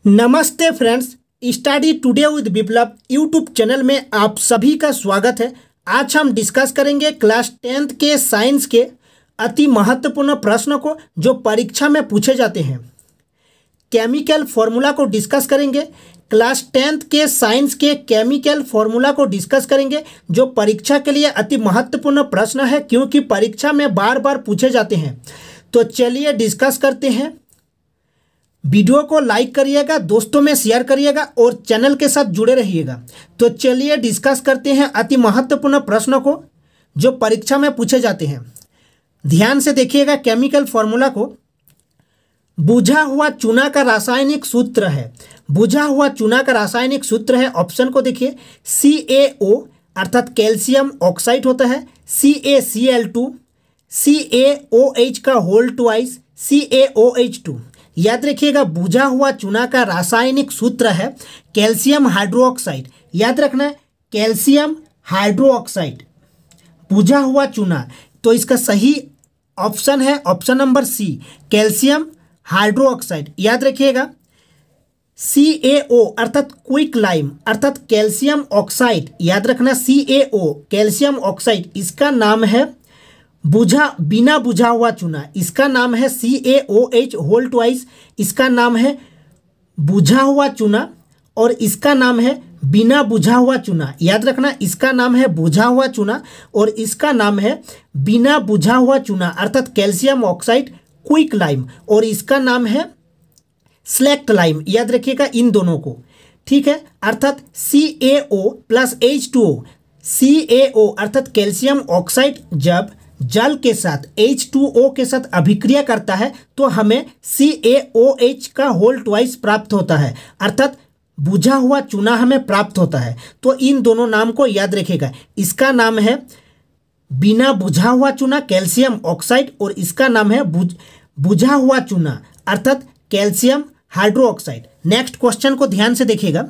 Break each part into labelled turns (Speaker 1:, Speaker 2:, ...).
Speaker 1: नमस्ते friends, study today with Viplav YouTube channel में आप सभी का स्वागत है। आज हम डिस्कस करेंगे क्लास 10th के साइंस के अति महत्वपूर्ण प्रश्नों को जो परीक्षा में पूछे जाते हैं। केमिकल फॉर्मूला को डिस्कस करेंगे। क्लास 10th के साइंस के केमिकल फॉर्मूला को डिस्कस करेंगे जो परीक्षा के लिए अति महत्वपूर्ण प्रश्न है, क्योंकि परीक्षा में बार बार पूछे जाते हैं। तो चलिए डिस्कस करते हैं। वीडियो को लाइक करिएगा, दोस्तों में शेयर करिएगा और चैनल के साथ जुड़े रहिएगा। तो चलिए डिस्कस करते हैं अति महत्वपूर्ण प्रश्नों को जो परीक्षा में पूछे जाते हैं। ध्यान से देखिएगा केमिकल फॉर्मूला को। बुझा हुआ चूना का रासायनिक सूत्र है। बुझा हुआ चूना का रासायनिक सूत्र है। ऑप्शन को देखिए, CaO अर्थात कैल्शियम ऑक्साइड होता है, CaCl2, CaOH का होल ट्वाइस, CaOH2। याद रखिएगा, बुझा हुआ चूना का रासायनिक सूत्र है कैल्शियम हाइड्रोक्साइड। याद रखना है, कैल्शियम हाइड्रोक्साइड, बुझा हुआ चूना। तो इसका सही ऑप्शन है option number C, calcium hydroxide. याद रखिएगा, CaO अर्थात क्विक लाइम अर्थात कैल्शियम ऑक्साइड। याद रखना, CaO कैल्शियम ऑक्साइड, इसका नाम है बिना बुझा हुआ चूना। इसका नाम है CaOH होल ट्वाइस, इसका नाम है बुझा हुआ चूना और इसका नाम है बिना बुझा हुआ चूना। याद रखना, इसका नाम है बुझा हुआ चूना और इसका नाम है बिना बुझा हुआ चूना अर्थात कैल्शियम ऑक्साइड क्विक लाइम, और इसका नाम है स्लेक्ट लाइम। याद रखिएगा इन दोनों को, ठीक है। अर्थात CaO प्लस H2O, CaO अर्थात कैल्शियम ऑक्साइड जब जल के साथ H2O के साथ अभिक्रिया करता है तो हमें CaOH का होल ट्वाइस प्राप्त होता है, अर्थात बुझा हुआ चूना हमें प्राप्त होता है। तो इन दोनों नाम को याद रखिएगा। इसका नाम है बिना बुझा हुआ चूना कैल्शियम ऑक्साइड और इसका नाम है बुझा हुआ चूना अर्थात कैल्शियम हाइड्रोक्साइड। नेक्स्ट क्वेश्चन को ध्यान से देखिएगा।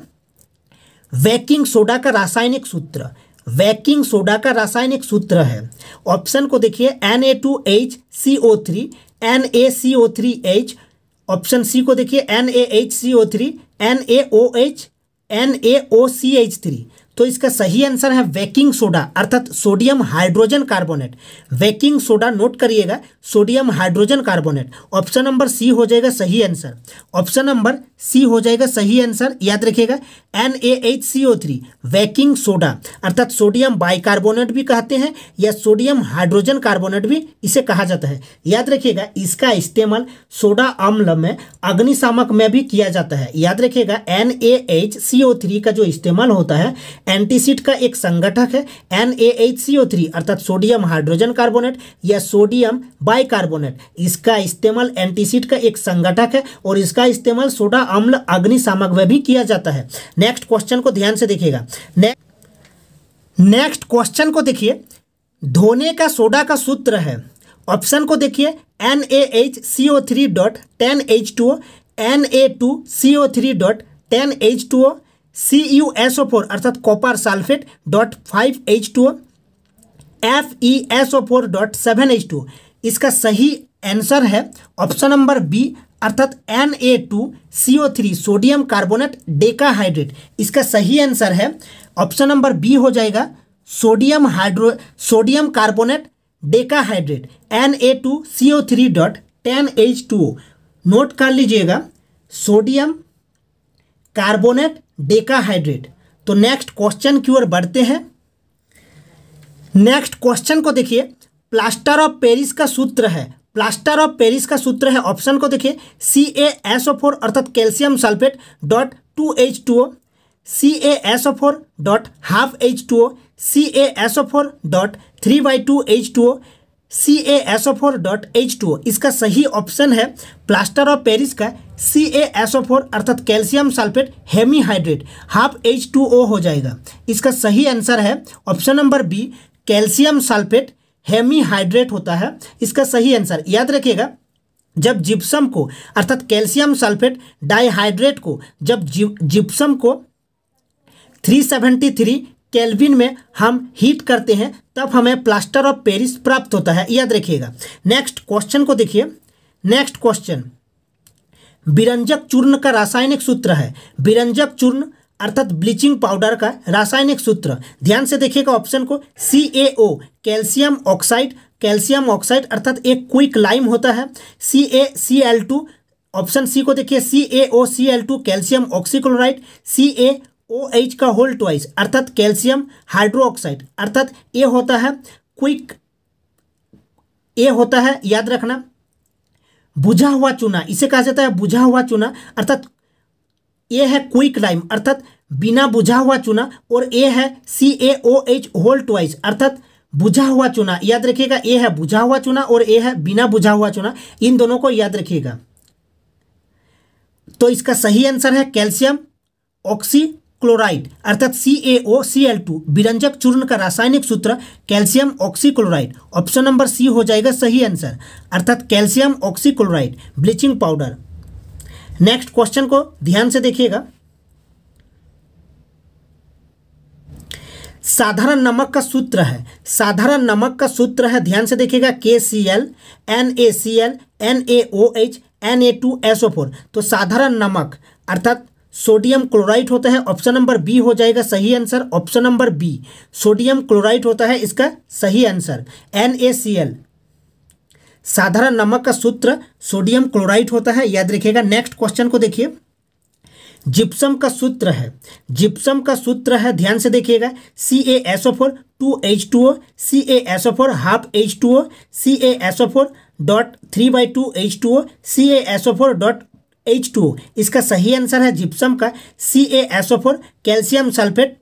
Speaker 1: बेकिंग सोडा का रासायनिक सूत्र। बेकिंग सोडा का रासायनिक सूत्र है। ऑप्शन को देखिए, Na2HCO3, NaCO3H। ऑप्शन सी को देखिए, NaHCO3, NaOH, NaOCH3। तो इसका सही आंसर है बेकिंग सोडा अर्थात sodium hydrogen carbonate. Baking soda note करिएगा, sodium hydrogen carbonate. Option number C हो जाएगा सही आंसर। ऑप्शन नंबर सी हो जाएगा सही आंसर। याद रखिएगा, NaHCO3 बेकिंग सोडा अर्थात सोडियम बाइकार्बोनेट भी कहते हैं या सोडियम हाइड्रोजन कार्बोनेट भी इसे कहा जाता है। याद रखिएगा, इसका इस्तेमाल सोडा अम्ल में अग्निशामक में भी किया जाता है। याद रखिएगा, NaHCO3 का जो इस्तेमाल होता है एंटीसिड का एक संगठक है NaHCO3 अर्थात सोडियम हाइड्रोजन कार्बोनेट या सोडियम बाइकार्बोनेट। इसका इस्तेमाल एंटीसिड का एक संगठक है और इसका इस्तेमाल सोडा अम्ल अग्निशामक में भी किया जाता है। नेक्स्ट क्वेश्चन को ध्यान से देखिएगा। नेक्स्ट क्वेश्चन को देखिए, धोने का सोडा का सूत्र है। ऑप्शन को देखिए, NaHCO3.10H2O, Na2CO3.10H2O, CuSO4 अर्थात कॉपर सल्फेट .5H2O, FeSO4.7H2O। इसका सही आंसर है ऑप्शन नंबर बी अर्थात Na2CO3 सोडियम कार्बोनेट डेकाहाइड्रेट। इसका सही आंसर है ऑप्शन नंबर बी हो जाएगा sodium carbonate decahydrate Na2CO3.10H2O। Note कर लीजिएगा, सोडियम कार्बोनेट डेकाहाइड्रेट। तो नेक्स्ट क्वेश्चन की ओर बढ़ते हैं। नेक्स्ट क्वेश्चन को देखिए, प्लास्टर ऑफ पेरिस का सूत्र है। प्लास्टर ऑफ पेरिस का सूत्र है। ऑप्शन को देखिए, CaSO4 अर्थात calcium sulphate .2H2O, CaSO4.12H2O, CaSO4.3/2H2O, CaSO4.H2O। इसका सही ऑप्शन है प्लास्टर ऑफ पेरिस का CaSO4 अर्थात कैल्शियम सल्फेट हेमीहाइड्रेट ½ H2O हो जाएगा। इसका सही आंसर है option number B, calcium sulphate hemihydrate होता है इसका सही आंसर। याद रखिएगा, जब जिप्सम को अर्थात कैल्शियम सल्फेट डाइहाइड्रेट को जब जिप्सम को 373 केल्विन में हम हीट करते हैं तब हमें प्लास्टर ऑफ पेरिस प्राप्त होता है। याद रखिएगा। नेक्स्ट क्वेश्चन को देखिए। नेक्स्ट क्वेश्चन, विरंजक चूर्ण का रासायनिक सूत्र है। विरंजक चूर्ण अर्थात ब्लीचिंग पाउडर का रासायनिक सूत्र, ध्यान से देखिएगा ऑप्शन को, CaO calcium oxide. Calcium oxide अर्थात एक क्विक लाइम होता है। CaCl2, ऑप्शन सी को देखिए, CaOCl2 कैल्शियम ऑक्सीक्लोराइड। CaOH का होल ट्वाइस अर्थात कैल्शियम हाइड्रोक्साइड, अर्थात ये होता है क्विक, ये होता है याद रखना बुझा हुआ चूना, इसे कहा जाता है बुझा हुआ चूना, अर्थात ये है क्विक लाइम अर्थात बिना बुझा हुआ चूना, और ये है CaOH होल ट्वाइस अर्थात बुझा हुआ चूना। याद रखिएगा, ये है बुझा हुआ चूना और ये है बिना बुझा हुआ चूना, इन दोनों को याद रखिएगा। तो इसका सही आंसर है कैल्शियम ऑक्सीक्लोराइड अर्थात CaOCl2, विरंजक चूर्ण का रासायनिक सूत्र calcium oxychloride. Option number C हो जाएगा सही आंसर, अर्थात calcium oxychloride bleaching powder. Next question को ध्यान से देखिएगा। साधारण नमक का सूत्र है, साधारण नमक का सूत्र है, ध्यान से देखिएगा, KCl NaCl NaOH Na2SO4। तो साधारण नमक अर्थात सोडियम क्लोराइड होता है, ऑप्शन नंबर बी हो जाएगा सही answer. Option number B sodium chloride होता है इसका सही आंसर। NaCl साधारण नमक का सूत्र सोडियम क्लोराइड होता है, याद रखिएगा। नेक्स्ट क्वेश्चन को देखिए, जिप्सम का सूत्र है, जिप्सम का सूत्र है, ध्यान से देखिएगा, CaSO4 2H2O, CaSO4 half H2O, CaSO4 dot 3/2 H2O, CaSO4 dot H2O। इसका सही आंसर है जिप्सम का CaSO4 calcium sulphate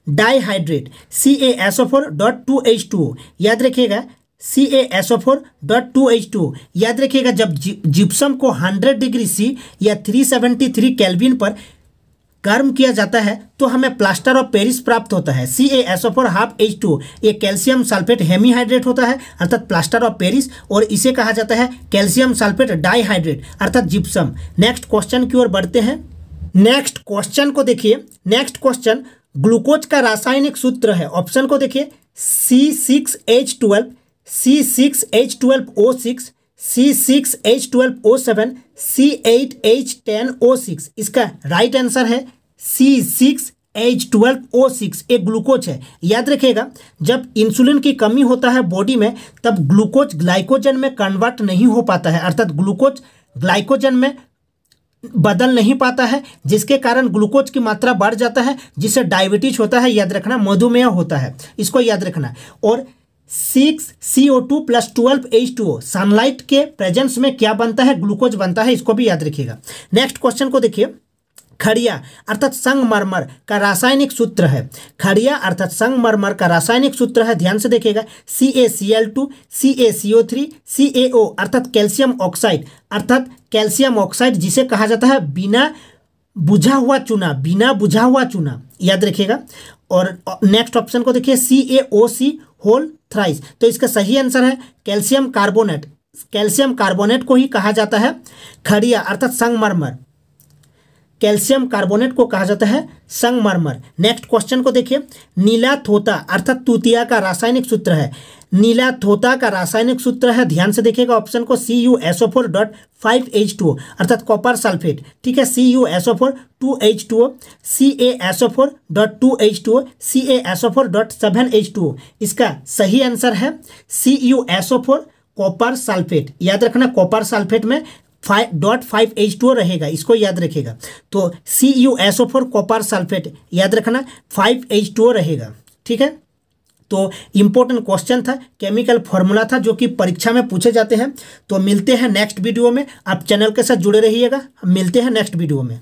Speaker 1: dihydrate, CaSO4 dot 2H2O, याद रखिएगा, CaSO4 डॉट 2H2O। याद रखिएगा, जब जिप्सम को 100 डिग्री C या 373 केल्विन पर गर्म किया जाता है तो हमें प्लास्टर ऑफ पेरिस प्राप्त होता है। CaSO4 हाफ H2O, ये कैल्शियम सल्फेट हेमीहाइड्रेट होता है अर्थात प्लास्टर ऑफ पेरिस, और इसे कहा जाता है कैल्शियम सल्फेट डाइहाइड्रेट अर्थात जिप्सम। नेक्स्ट क्वेश्चन की ओर बढ़ते हैं। नेक्स्ट क्वेश्चन को देखिए, नेक्स्ट क्वेश्चन ग्लूकोज का रासायनिक सूत्र है, ऑप्शन को देखिए, C6H12 C6H12O6 C6H12O7 C8H10O6। इसका राइट आंसर है C6H12O6। एक ग्लूकोज है, याद रखिएगा, जब इंसुलिन की कमी होता है बॉडी में तब ग्लूकोज ग्लाइकोजन में कन्वर्ट नहीं हो पाता है, अर्थात ग्लूकोज ग्लाइकोजन में बदल नहीं पाता है, जिसके कारण ग्लूकोज की मात्रा बढ़ जाता है, जिससे डायबिटीज होता है, याद रखना, मधुमेह होता है, इसको याद रखना। और 6CO2 + 12H2O सनलाइट के प्रेजेंस में क्या बनता है, ग्लूकोज बनता है, इसको भी याद रखिएगा। नेक्स्ट क्वेश्चन को देखिए, खड़िया अर्थात संगमरमर का रासायनिक सूत्र है, खड़िया अर्थात संगमरमर का रासायनिक सूत्र है, ध्यान से देखिएगा, CaCl2 CaCO3 CaO अर्थात कैल्शियम ऑक्साइड, अर्थात कैल्शियम ऑक्साइड जिसे कहा जाता है बिना बुझा हुआ चूना, बिना बुझा हुआ चूना, याद रखिएगा। और नेक्स्ट ऑप्शन को देखिए, CaOC होल थ्राइस। तो इसका सही आंसर है कैल्शियम कार्बोनेट, कैल्शियम कार्बोनेट को ही कहा जाता है खड़िया अर्थात संगमरमर, कैल्शियम कार्बोनेट को कहा जाता है संगमरमर। नेक्स्ट क्वेश्चन को देखिए, नीला थोता अर्थात तूतिया का रासायनिक सूत्र है, नीला थोता का रासायनिक सूत्र है, ध्यान से देखिएगा, ऑप्शन को, CuSO4 डॉट 5H2O अर्थात कॉपर सल्फेट, ठीक है, CuSO4 2H2O CaSO4 dot 2H2O CaSO4 dot 7H2O। इसका सही आंसर है CuSO4 कॉपर सल्फेट, याद रखना, कॉपर सल्फेट में 5.5H2O रहेगा, इसको याद रखिएगा। तो CuSO4 कॉपर सल्फेट, याद रखना, 5H2O रहेगा, ठीक है। तो इम्पोर्टेंट क्वेश्चन था, केमिकल फॉर्मूला था, जो कि परीक्षा में पूछे जाते हैं। तो मिलते हैं नेक्स्ट वीडियो में, आप चैनल के साथ जुड़े रहिएगा, मिलते हैं नेक्स्ट वीडियो में।